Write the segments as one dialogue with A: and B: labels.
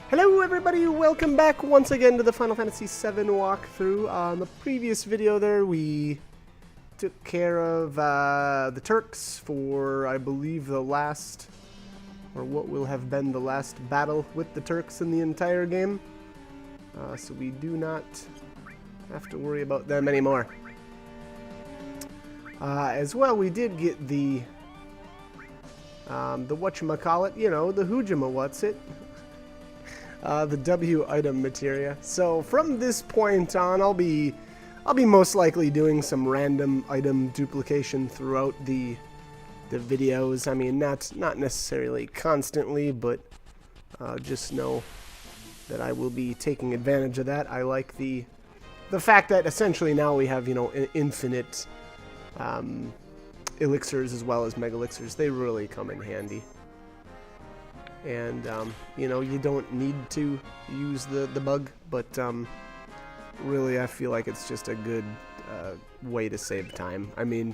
A: Hello everybody, welcome back once again to the Final Fantasy VII walkthrough. On the previous video there, we took care of the Turks for, I believe, the last, or what will have been the last battle with the Turks in the entire game. So we do not have to worry about them anymore. As well, we did get the whatchamacallit, you know, the what's-it. The W item materia. So from this point on, I'll be most likely doing some random item duplication throughout the videos. I mean, not necessarily constantly, but just know that I will be taking advantage of that. I like the fact that essentially now we have, you know, infinite elixirs as well as mega elixirs. They really come in handy. And, you know, you don't need to use the bug, but really I feel like it's just a good way to save time. I mean,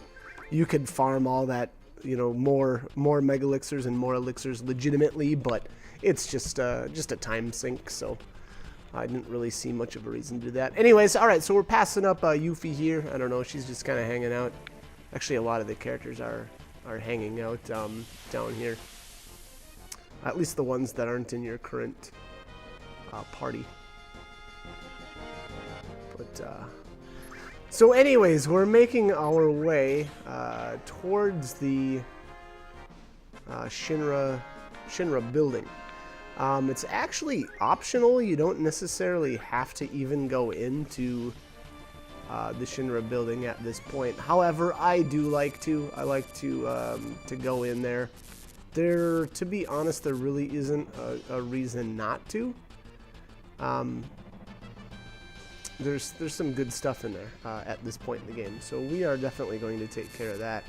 A: you could farm all that, you know, more mega elixirs and more elixirs legitimately, but it's just a time sink, so I didn't really see much of a reason to do that. Anyways, alright, so we're passing up Yuffie here. I don't know, she's just kind of hanging out. Actually, a lot of the characters are hanging out down here. At least the ones that aren't in your current party. But, so anyways, we're making our way towards the Shinra building. It's actually optional. You don't necessarily have to even go into the Shinra building at this point. However, I do like to. I like to go in there. To be honest, there really isn't a reason not to. There's some good stuff in there at this point in the game, so we are definitely going to take care of that.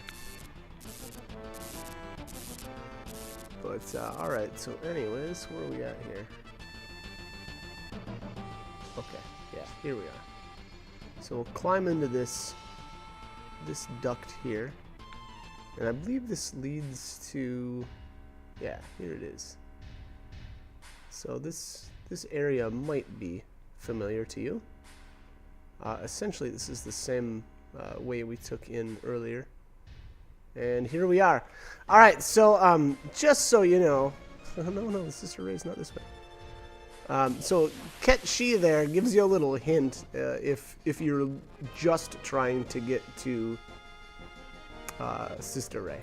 A: But alright, so anyways, where are we at here? Okay, yeah, here we are. So we'll climb into this duct here. And I believe this leads to, yeah, here it is. So this area might be familiar to you. Essentially, this is the same way we took in earlier. And here we are. All right, so just so you know, no, Sister Ray's not this way. So Ket-Shi there gives you a little hint if you're just trying to get to Sister Ray.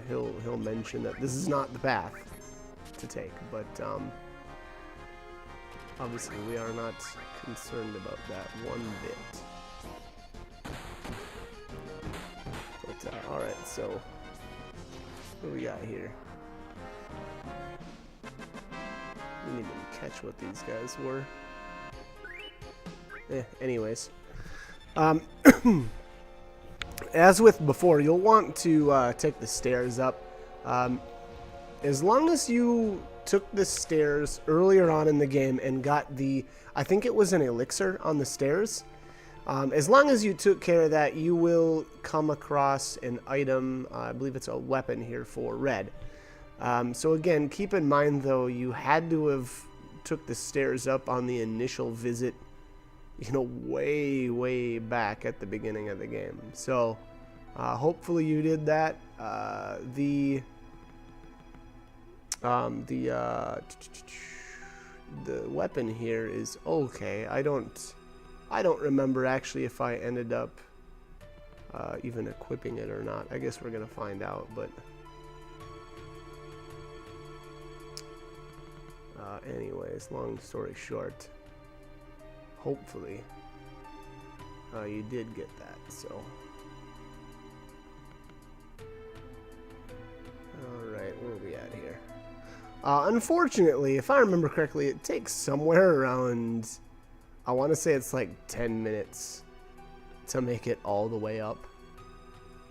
A: He'll mention that this is not the path to take, but obviously we are not concerned about that one bit. But alright, so what do we got here? We didn't even catch what these guys were. Anyways. As with before, you'll want to take the stairs up. As long as you took the stairs earlier on in the game and got I think it was an elixir on the stairs. As long as you took care of that, you will come across an item, I believe it's a weapon here for red. So again, keep in mind though, you had to have took the stairs up on the initial visit, you know, way back at the beginning of the game. So hopefully you did that. The weapon here is okay. I don't remember actually if I ended up even equipping it or not. I guess we're gonna find out, but anyways, long story short, hopefully you did get that. So alright, where are we at here? Unfortunately, if I remember correctly, it takes somewhere around, I want to say it's like 10 minutes to make it all the way up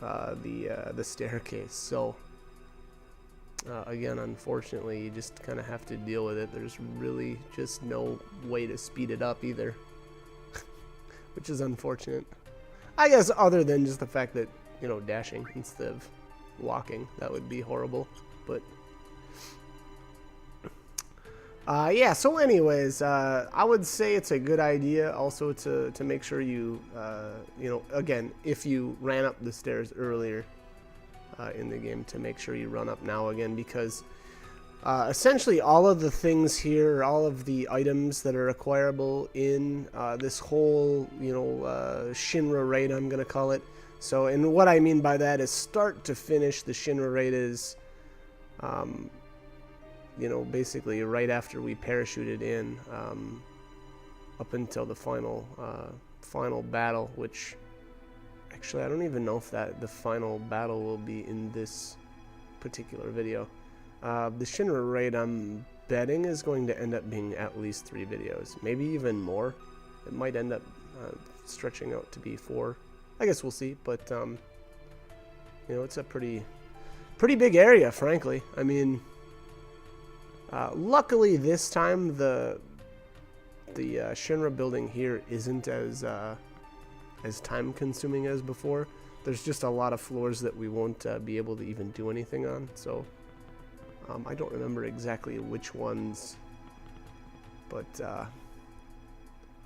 A: the staircase. So again, unfortunately, you just kind of have to deal with it. There's really just no way to speed it up either, which is unfortunate. I guess other than just the fact that, you know, dashing instead of walking, that would be horrible. But Yeah, so anyways, I would say it's a good idea also to make sure you, you know, again, if you ran up the stairs earlier in the game, to make sure you run up now again, because essentially all of the things here, all of the items that are acquirable in this whole, you know, Shinra raid, I'm going to call it. So, and what I mean by that is start to finish, the Shinra raid is... you know, basically right after we parachuted in, up until the final battle, which actually I don't even know if the final battle will be in this particular video. The Shinra raid, I'm betting, is going to end up being at least 3 videos, maybe even more. It might end up stretching out to be 4. I guess we'll see, but you know, it's a pretty big area, frankly. I mean, luckily this time the Shinra building here isn't as time consuming as before. There's just a lot of floors that we won't be able to even do anything on. So I don't remember exactly which ones, but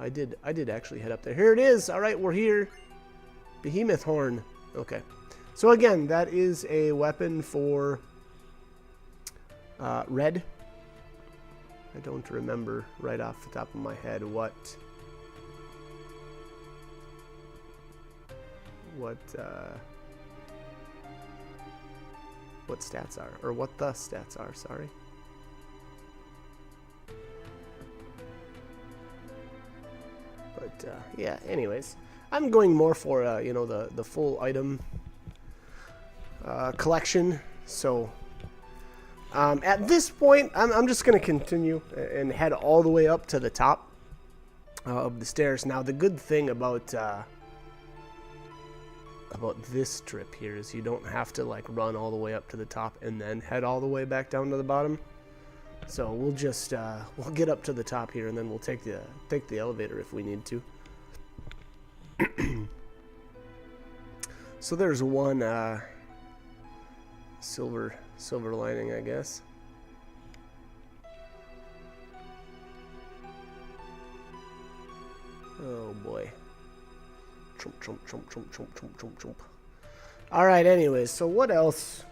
A: I did actually head up there. Here it is. All right, we're here. Behemoth horn. Okay. So again, that is a weapon for red. I don't remember right off the top of my head what stats are, or what the stats are, sorry. But yeah, anyways, I'm going more for you know, the full item collection. So at this point, I'm just going to continue and head all the way up to the top of the stairs. Now, the good thing about this trip here is you don't have to like run all the way up to the top and then head all the way back down to the bottom. So we'll just we'll get up to the top here, and then we'll take the elevator if we need to. So there's one silver lining, I guess. Oh boy. Chomp. All right, anyways, so what else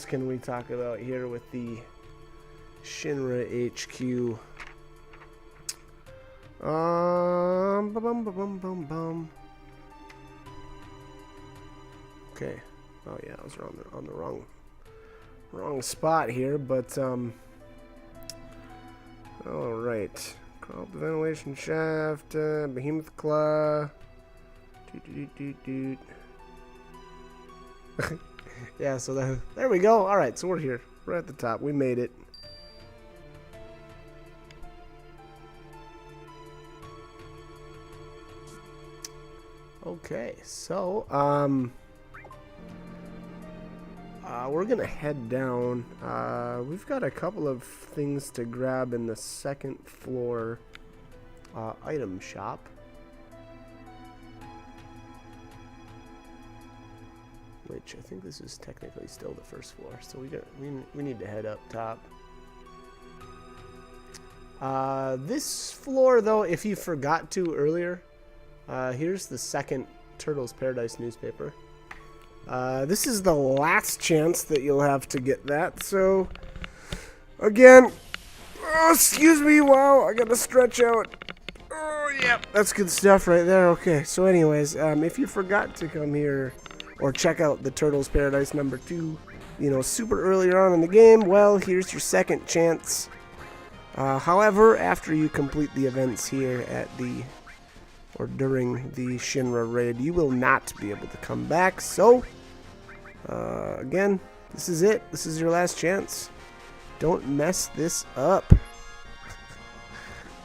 A: can we talk about here with the Shinra HQ? Okay. Oh yeah, I was on the wrong spot here, but all right. Crawl the ventilation shaft, behemoth claw. Yeah, so there we go. All right, so we're here. We're at the top. We made it. Okay, so we're gonna head down. We've got a couple of things to grab in the second floor item shop. Which I think this is technically still the first floor, so we need to head up top. This floor, though, if you forgot to earlier, here's the second Turtles Paradise newspaper. This is the last chance that you'll have to get that, so again, oh, excuse me, wow, I gotta stretch out. Oh, yeah, that's good stuff right there. Okay, so anyways, if you forgot to come here or check out the Turtles Paradise #2, you know, super earlier on in the game, well, here's your second chance. However, after you complete the events here at during the Shinra raid, you will not be able to come back. So, again, this is it. This is your last chance. Don't mess this up.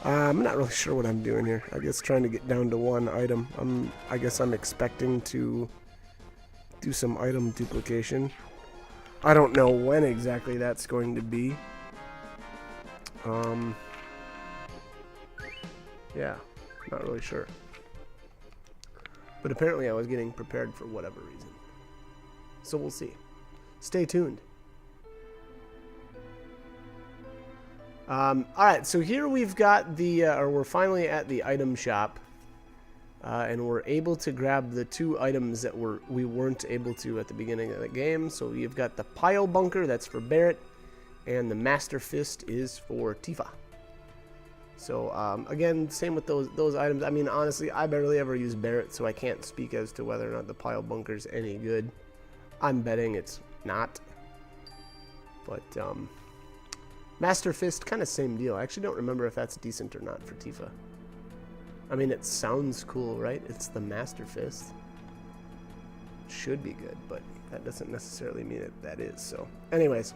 A: I'm not really sure what I'm doing here. I guess trying to get down to one item. I guess I'm expecting to do some item duplication. I don't know when exactly that's going to be. Yeah, not really sure. But apparently I was getting prepared for whatever reason. So we'll see. Stay tuned. Alright, so here we've got the, or we're finally at the item shop. And we're able to grab the 2 items that we weren't able to at the beginning of the game. So you've got the Pile Bunker, that's for Barrett, and the Master Fist is for Tifa. So again, same with those items. I mean, honestly, I barely ever use Barrett, so I can't speak as to whether or not the Pile Bunker's any good. I'm betting it's not. But Master Fist, kind of same deal. I actually don't remember if that's decent or not for Tifa. I mean, it sounds cool, right? It's the Master Fist. Should be good, but that doesn't necessarily mean that is. So, anyways.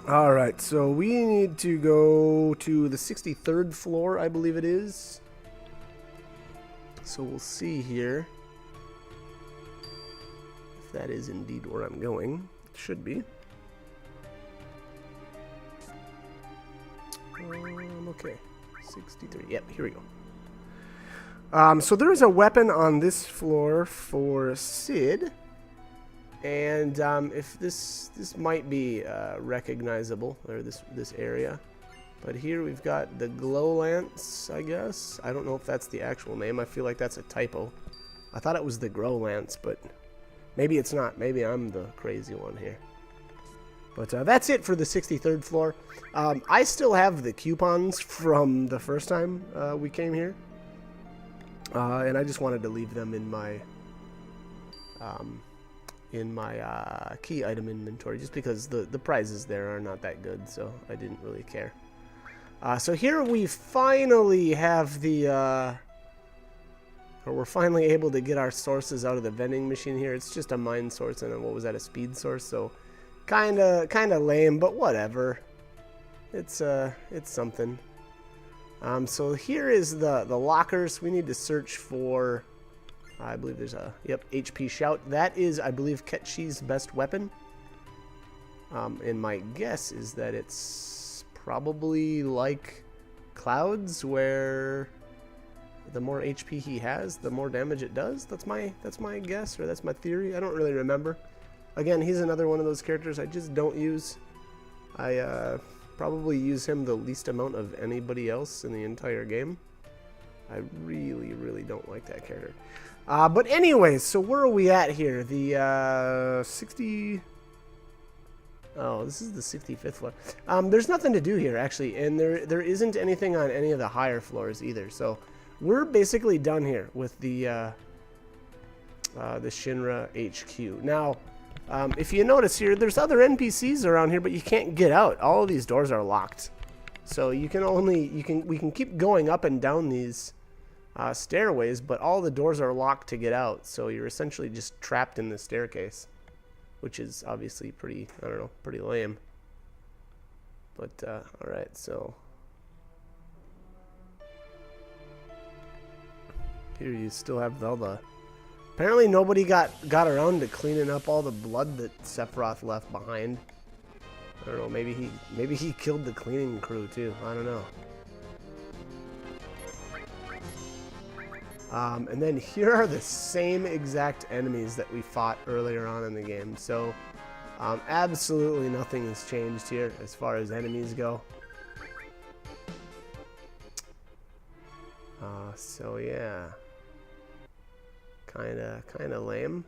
A: Alright, so we need to go to the 63rd floor, I believe it is. So we'll see here if that is indeed where I'm going. It should be. Okay, 63. Yep, here we go. So there is a weapon on this floor for Sid, and if this might be recognizable, or this area, but here we've got the Glow Lance, I guess. I don't know if that's the actual name. I feel like that's a typo. I thought it was the Grow Lance, but maybe it's not. Maybe I'm the crazy one here. But that's it for the 63rd floor. I still have the coupons from the first time we came here. And I just wanted to leave them in my key item inventory, just because the prizes there are not that good, so I didn't really care. So here we finally have the... or we're finally able to get our sources out of the vending machine here. It's just a mine source and what was that, a speed source, so... Kinda lame, but whatever. It's something. So here is the lockers. We need to search for, I believe there's a, yep, HP Shout. That is, I believe, Ketchi's best weapon. And my guess is that it's probably like Cloud's, where the more HP he has, the more damage it does. That's my guess, or that's my theory. I don't really remember. Again, he's another one of those characters I just don't use. I probably use him the least amount of anybody else in the entire game. I really, really don't like that character. But anyways, so where are we at here? The 60... Oh, this is the 65th floor. There's nothing to do here, actually, and there isn't anything on any of the higher floors either. So we're basically done here with the Shinra HQ. Now... if you notice here, there's other NPCs around here, but you can't get out. All of these doors are locked. So you can we can keep going up and down these stairways, but all the doors are locked to get out. So you're essentially just trapped in the staircase, which is obviously pretty, I don't know, pretty lame. But, alright, so... here you still have all the... Apparently nobody got around to cleaning up all the blood that Sephiroth left behind. I don't know, maybe he killed the cleaning crew too. I don't know. And then here are the same exact enemies that we fought earlier on in the game. So absolutely nothing has changed here as far as enemies go. So yeah. Kinda lame.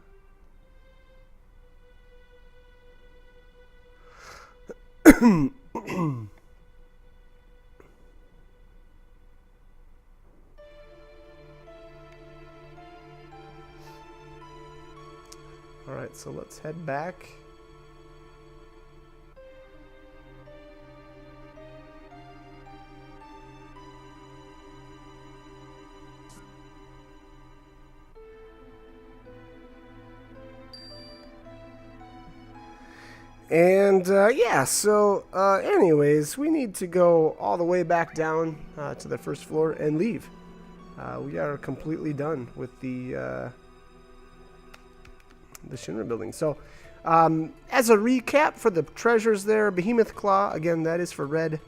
A: Alright, so let's head back. And, yeah, so, anyways, we need to go all the way back down to the first floor and leave. We are completely done with the Shinra building. So, as a recap for the treasures there, Behemoth Claw, again, that is for Red.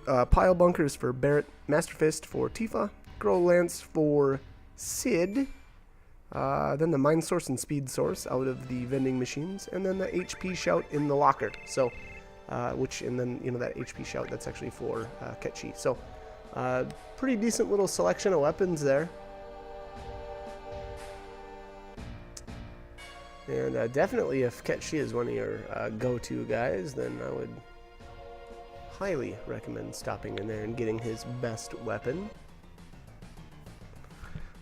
A: Pile Bunkers for Barrett. Master Fist for Tifa. Grow Lance for Sid. Then the Mine Source and Speed Source out of the vending machines, and then the HP Shout in the locker. So which, and then, you know, that HP shout, that's actually for Ketchi. So, pretty decent little selection of weapons there. And definitely, if Ketchi is one of your go-to guys, then I would highly recommend stopping in there and getting his best weapon.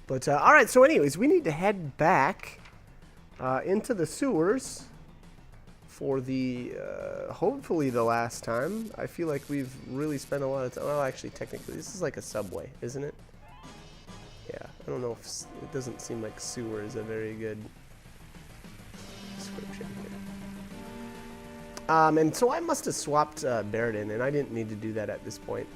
A: But, alright, so anyways, we need to head back into the sewers for the, hopefully the last time. I feel like we've really spent a lot of time. Well, actually, technically, this is like a subway, isn't it? Yeah, I don't know if it doesn't seem like sewer is a very good description here. And so I must have swapped Baradin, and I didn't need to do that at this point.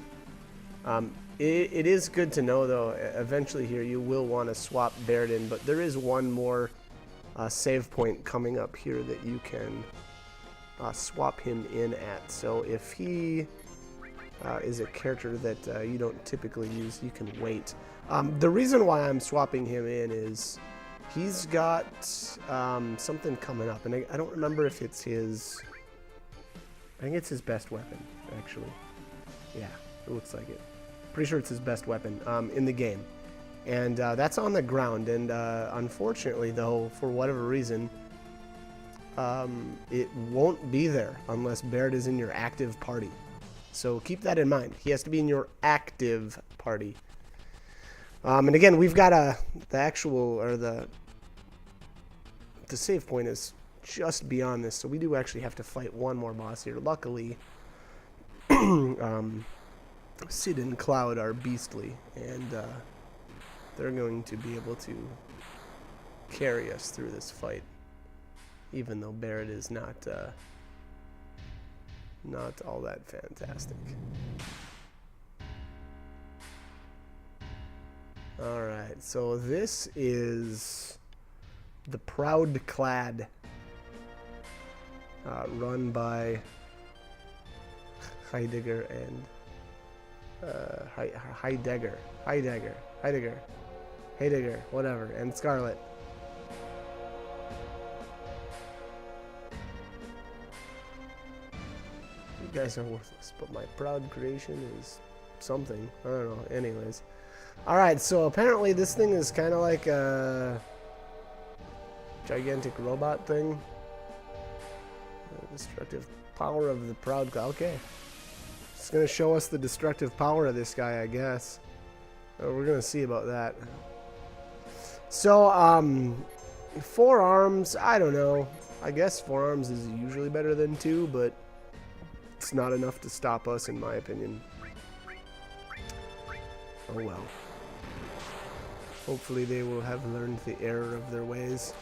A: It is good to know, though, eventually here you will want to swap Baradin, but there is one more save point coming up here that you can swap him in at. So if he is a character that you don't typically use, you can wait. The reason why I'm swapping him in is he's got something coming up, and I don't remember if it's his... I think it's his best weapon, actually. Yeah, it looks like it. Pretty sure it's his best weapon in the game. And that's on the ground, and unfortunately, though, for whatever reason, it won't be there unless Barrett is in your active party. So keep that in mind. He has to be in your active party. And again, we've got the actual, or the save point is just beyond this, so we do actually have to fight one more boss here. Luckily, Sid and Cloud are beastly, and they're going to be able to carry us through this fight, even though Barrett is not all that fantastic. Alright, so this is the Proud Clad, run by Heidegger and Heidegger, whatever, and Scarlet. You guys are worthless, but my proud creation is something. I don't know. Anyways. Alright, so apparently this thing is kind of like a gigantic robot thing. The destructive power of the Proud Clad. Okay. It's going to show us the destructive power of this guy, I guess. We're going to see about that. So, 4 arms, I don't know. I guess 4 arms is usually better than 2, but it's not enough to stop us, in my opinion. Oh well. Hopefully they will have learned the error of their ways.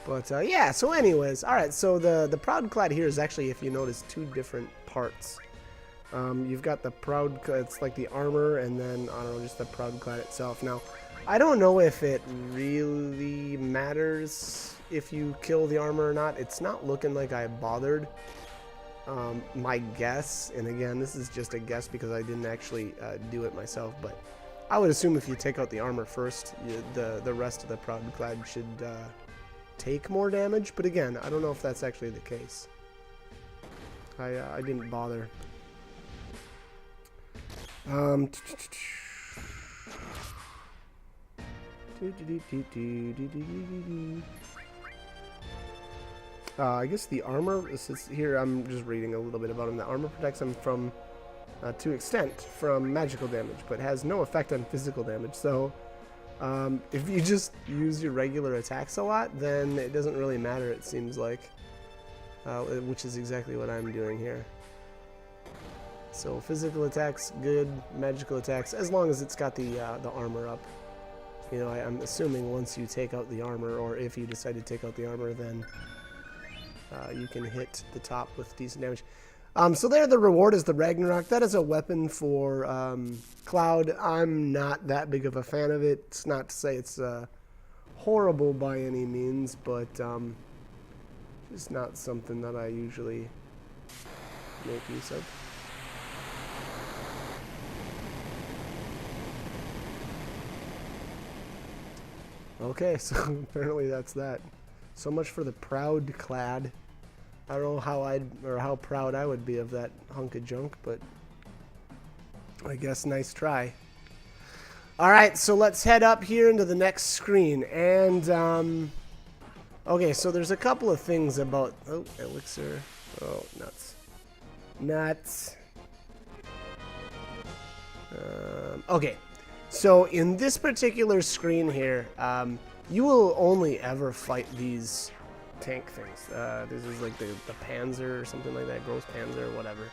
A: But yeah, so anyways, alright, so the Proud Clad here is actually, if you notice, 2 different parts. You've got the Proud Clad, it's like the armor, and then, I don't know, just the Proud Clad itself. Now, I don't know if it really matters if you kill the armor or not. It's not looking like I bothered. My guess, and again, this is just a guess because I didn't actually do it myself, but I would assume if you take out the armor first, the rest of the Proud Clad should take more damage, but again, I don't know if that's actually the case. I didn't bother. I guess the armor is here. I'm just reading a little bit about him. The armor protects him from, to extent, from magical damage, but has no effect on physical damage. So, if you just use your regular attacks a lot, then it doesn't really matter, it seems like. Which is exactly what I'm doing here. So physical attacks, good. Magical attacks, as long as it's got the armor up. You know, I'm assuming once you take out the armor, or if you decide to take out the armor, then you can hit the top with decent damage. So there, the reward is the Ragnarok. That is a weapon for Cloud. I'm not that big of a fan of it. It's not to say it's horrible by any means, but it's not something that I usually make use of. Okay, so apparently that's that. So much for the Proud Clad. I don't know how proud I would be of that hunk of junk, but I guess nice try. Alright, so let's head up here into the next screen. And, okay, so there's a couple of things about... Oh, elixir. Oh, nuts. Nuts. Okay, so in this particular screen here, you will only ever fight these tank things. This is like the Panzer or something like that, Gross Panzer or whatever.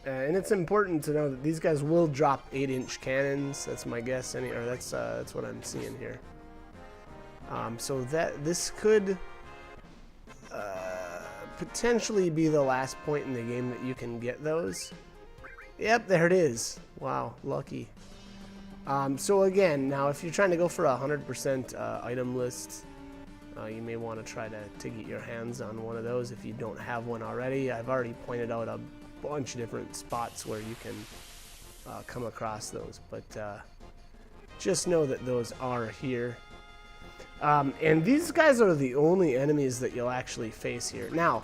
A: And it's important to know that these guys will drop 8-inch cannons. That's my guess, or that's what I'm seeing here. So this could potentially be the last point in the game that you can get those. Yep, there it is. Wow, lucky. So again, now if you're trying to go for a 100% item list, you may want to try to get your hands on one of those if you don't have one already. I've already pointed out a bunch of different spots where you can come across those, but just know that those are here. And these guys are the only enemies that you'll actually face here. Now,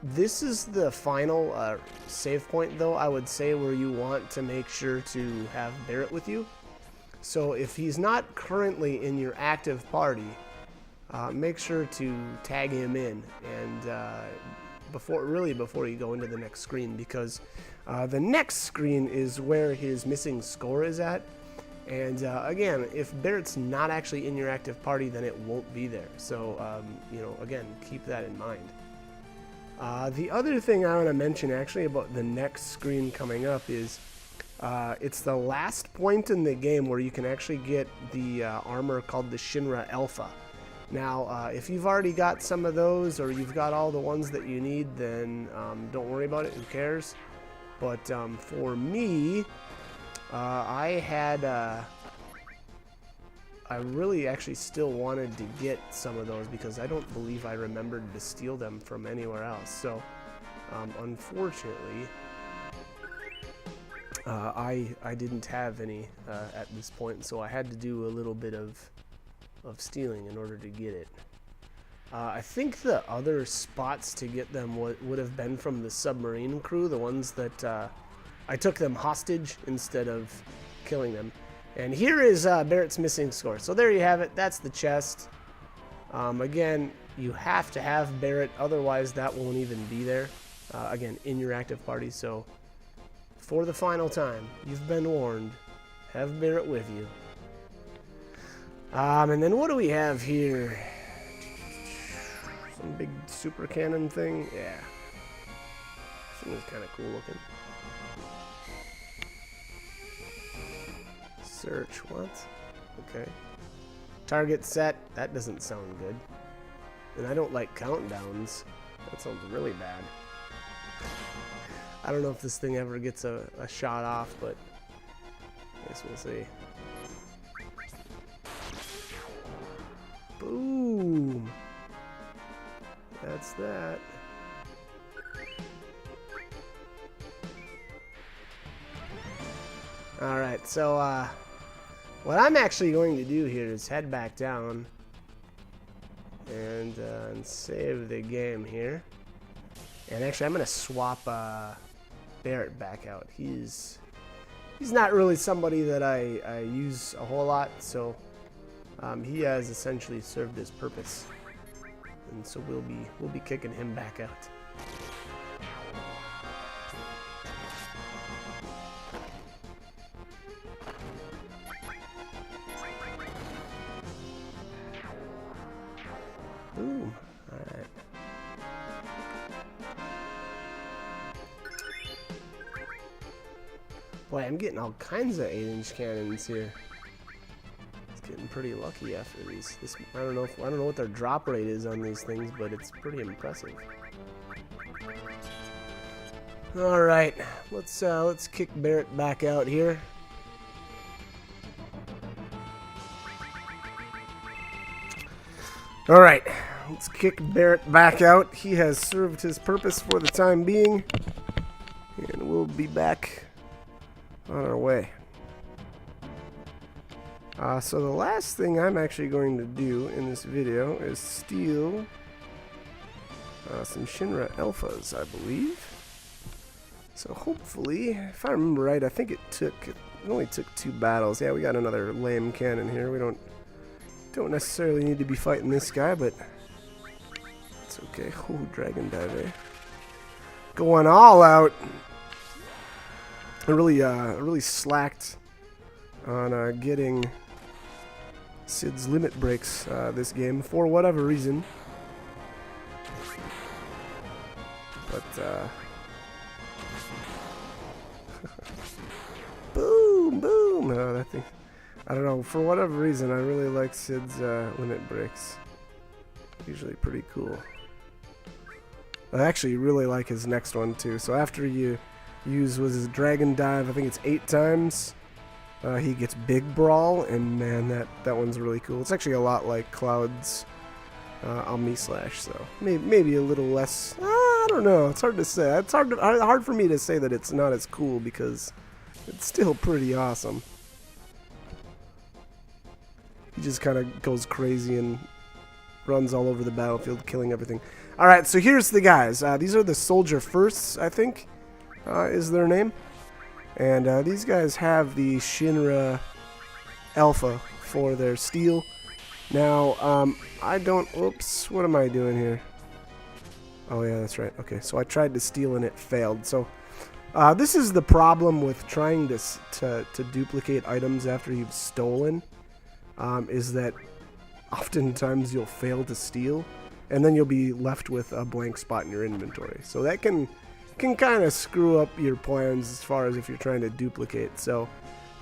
A: this is the final save point, though, I would say, where you want to make sure to have Barrett with you. So if he's not currently in your active party, make sure to tag him in, and before you go into the next screen, because the next screen is where his missing score is at. And again, if Barrett's not actually in your active party, then it won't be there. So, you know, again, keep that in mind. The other thing I want to mention actually about the next screen coming up is it's the last point in the game where you can actually get the armor called the Shinra Alpha. Now, if you've already got some of those, or you've got all the ones that you need, then don't worry about it, who cares? But for me, I really actually still wanted to get some of those because I don't believe I remembered to steal them from anywhere else. So, unfortunately, I didn't have any at this point, so I had to do a little bit of stealing in order to get it. I think the other spots to get them would have been from the submarine crew, the ones that I took them hostage instead of killing them. And here is Barrett's missing score. So there you have it. That's the chest. Again, you have to have Barrett, otherwise that won't even be there. Again, in your active party. So for the final time, you've been warned. Have Barrett with you. And then what do we have here? Some big super cannon thing. Yeah. This thing is kind of cool looking. Search, what? Okay. Target set, that doesn't sound good. And I don't like countdowns. That sounds really bad. I don't know if this thing ever gets a shot off, but I guess we'll see. Boom! That's that. Alright, so what I'm actually going to do here is head back down and save the game here. And actually, I'm going to swap Barrett back out. He's not really somebody that I use a whole lot, so he has essentially served his purpose. And so we'll be kicking him back out. Boom. Alright. Boy, I'm getting all kinds of 8-inch cannons here. It's getting pretty lucky after these. I don't know what their drop rate is on these things, but it's pretty impressive. Alright, let's kick Barrett back out here. Alright, let's kick Barrett back out. He has served his purpose for the time being. And we'll be back on our way. So the last thing I'm actually going to do in this video is steal some Shinra Alphas, I believe. So hopefully, if I remember right, I think it only took 2 battles. Yeah, we got another lame cannon here. We don't necessarily need to be fighting this guy, but it's okay. Oh, Dragon Dive, eh? Going all out. I really slacked on getting Sid's limit breaks this game for whatever reason. But boom, boom. Oh, that thing. I don't know. For whatever reason, I really like Sid's limit breaks. Usually pretty cool. I actually really like his next one too. So after you use his Dragon Dive, I think it's 8 times. He gets Big Brawl, and man, that one's really cool. It's actually a lot like Cloud's Omni Slash, so maybe a little less. I don't know. It's hard to say. It's hard for me to say that it's not as cool because it's still pretty awesome. He just kind of goes crazy and runs all over the battlefield, killing everything. All right, so here's the guys. These are the Soldier Firsts, I think, is their name. And these guys have the Shinra Alpha for their steel. Now, I don't... Oops, what am I doing here? Oh, yeah, that's right. Okay, so I tried to steal and it failed. So, this is the problem with trying to duplicate items after you've stolen, is that oftentimes you'll fail to steal, and then you'll be left with a blank spot in your inventory. So that can kind of screw up your plans as far as if you're trying to duplicate. So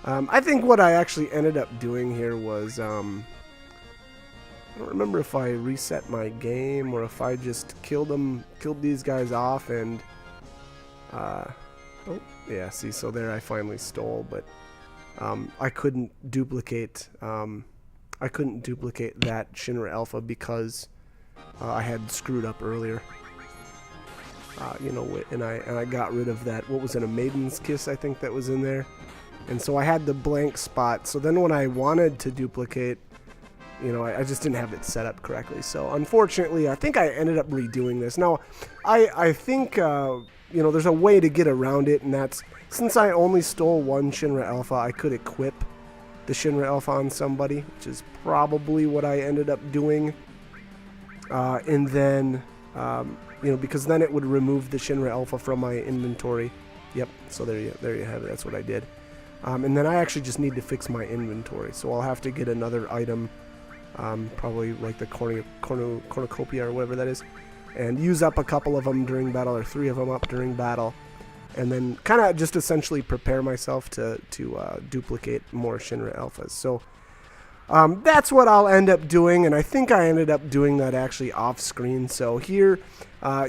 A: I think what I actually ended up doing here was I don't remember if I reset my game or if I just killed these guys off and oh yeah, see, so there I finally stole, but I couldn't duplicate that Shinra Alpha because I had screwed up earlier. You know, and I got rid of that, what was it, a Maiden's Kiss, I think that was in there. And so I had the blank spot. So then when I wanted to duplicate, you know, I just didn't have it set up correctly. So unfortunately, I think I ended up redoing this. Now, I think, you know, there's a way to get around it, and that's, since I only stole 1 Shinra Alpha, I could equip the Shinra Alpha on somebody, which is probably what I ended up doing. And then... you know, because then it would remove the Shinra Alpha from my inventory. Yep, so there you have it. That's what I did. And then I actually just need to fix my inventory. So I'll have to get another item, probably like the Cornucopia or whatever that is, and use up a couple of them during battle, or 3 of them up during battle, and then kind of just essentially prepare myself to duplicate more Shinra Alphas. So that's what I'll end up doing, and I think I ended up doing that actually off screen. So here,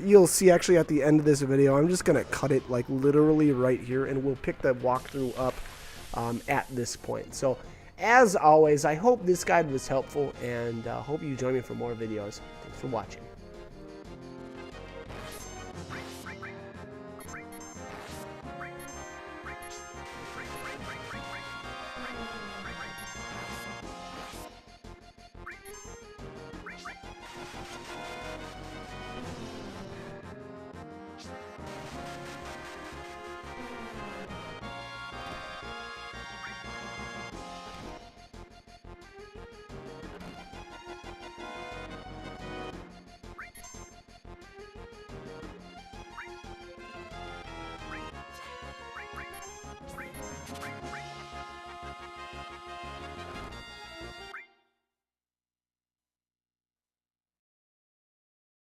A: you'll see actually at the end of this video, I'm just going to cut it like literally right here, and we'll pick the walkthrough up at this point. So as always, I hope this guide was helpful, and hope you join me for more videos. Thanks for watching.